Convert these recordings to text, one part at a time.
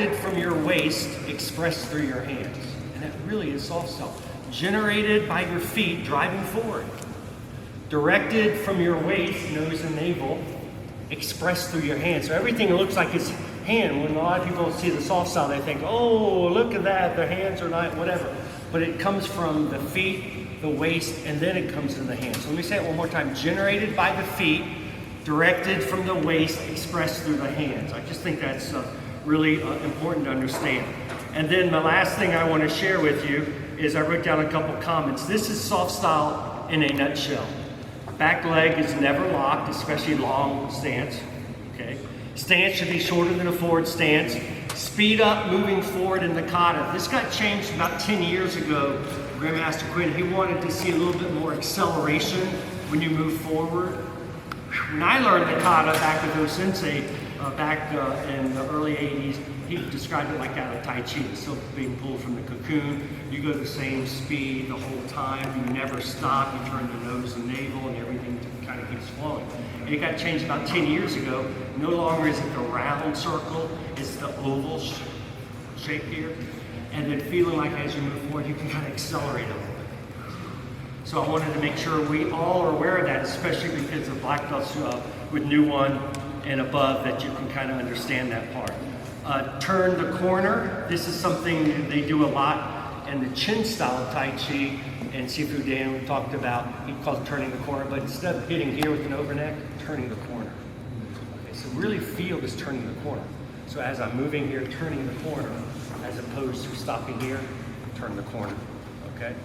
directed from your waist, expressed through your hands. And that really is soft style. Generated by your feet, driving forward. Directed from your waist, nose and navel, expressed through your hands. So everything looks like it's hand. When a lot of people see the soft style, they think, oh, look at that, their hands are not, whatever. But it comes from the feet, the waist, and then it comes in the hands. So let me say it one more time. Generated by the feet, directed from the waist, expressed through the hands. I just think that's really important to understand. And then the last thing I want to share with you is I wrote down a couple comments. This is soft style in a nutshell. Back leg is never locked, especially long stance. Okay. Stance should be shorter than a forward stance. Speed up moving forward in the kata. This got changed about 10 years ago. Grandmaster Quinn, he wanted to see a little bit more acceleration when you move forward. When I learned the kata back with O-sensei, back in the early 80s, he described it like that of Tai Chi. It's still being pulled from the cocoon. You go the same speed the whole time. You never stop. You turn the nose and navel and everything kind of keeps flowing. And it got changed about 10 years ago. No longer is it the round circle. It's the oval shape here. And then feeling like as you move forward, you can kind of accelerate a little bit. So I wanted to make sure we all are aware of that, especially because of black belts with new one and above, that you can kind of understand that part. Turn the corner. This is something they do a lot in the chin style of Tai Chi, and Sifu Dan talked about, he calls it turning the corner, but instead of hitting here with an overneck, turning the corner. Okay, so really feel this turning the corner. So as I'm moving here, turning the corner, as opposed to stopping here, turn the corner, okay?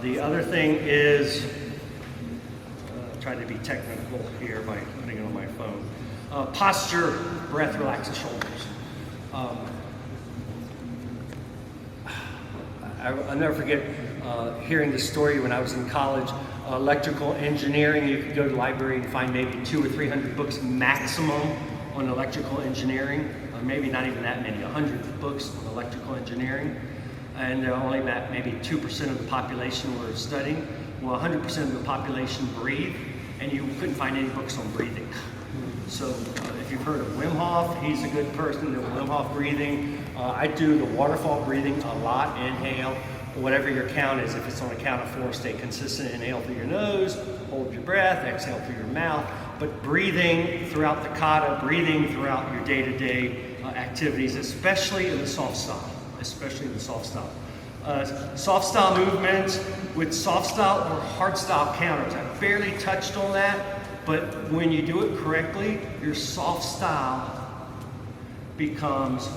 The other thing is, try to be technical here by putting it on my phone. Posture, breath, relax the shoulders. I'll never forget hearing the story when I was in college. Electrical engineering, you could go to the library and find maybe 200 or 300 books maximum on electrical engineering. Maybe not even that many, 100 books on electrical engineering. And there are only about maybe 2% of the population were studying. Well, 100% of the population breathe, and you couldn't find any books on breathing. So if you've heard of Wim Hof, he's a good person, the Wim Hof breathing. I do the waterfall breathing a lot, inhale, whatever your count is. If it's on a count of 4, stay consistent, inhale through your nose, hold your breath, exhale through your mouth. But breathing throughout the kata, breathing throughout your day-to-day activities, especially in the soft style, soft style movements with soft style or hard style counters. I barely touched on that. But when you do it correctly, your soft style becomes,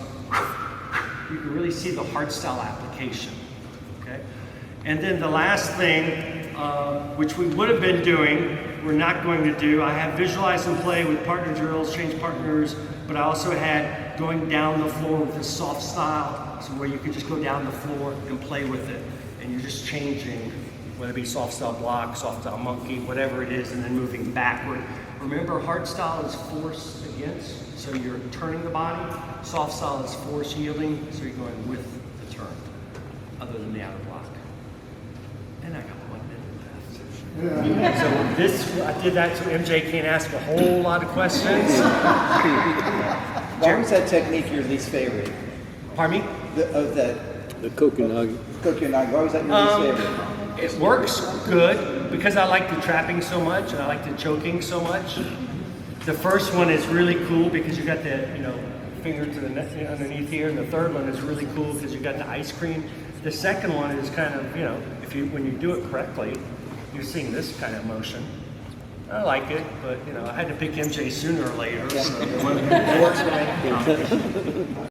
you can really see the hard style application, okay? And then the last thing, which we would have been doing, we're not going to do. I have visualize and play with partner drills, change partners, but I also had going down the floor with a soft style, so where you could just go down the floor and play with it. And you're just changing, whether it be soft style block, soft style monkey, whatever it is, and then moving backward. Remember, hard style is force against, so you're turning the body. Soft style is force yielding, so you're going with the turn, other than the outer block. And I got 1 minute left. So I did that so MJ can't ask a whole lot of questions. Why was that technique your least favorite? Pardon me? The kokunagi. Kokunagi. Why was that your least favorite? It works good because I like the trapping so much and I like the choking so much. The first one is really cool because you got the finger to the neck underneath here, and the third one is really cool because you got the ice cream. The second one is kind of when you do it correctly, you're seeing this kind of motion. I like it, but I had to pick MJ sooner or later. So. It works for me.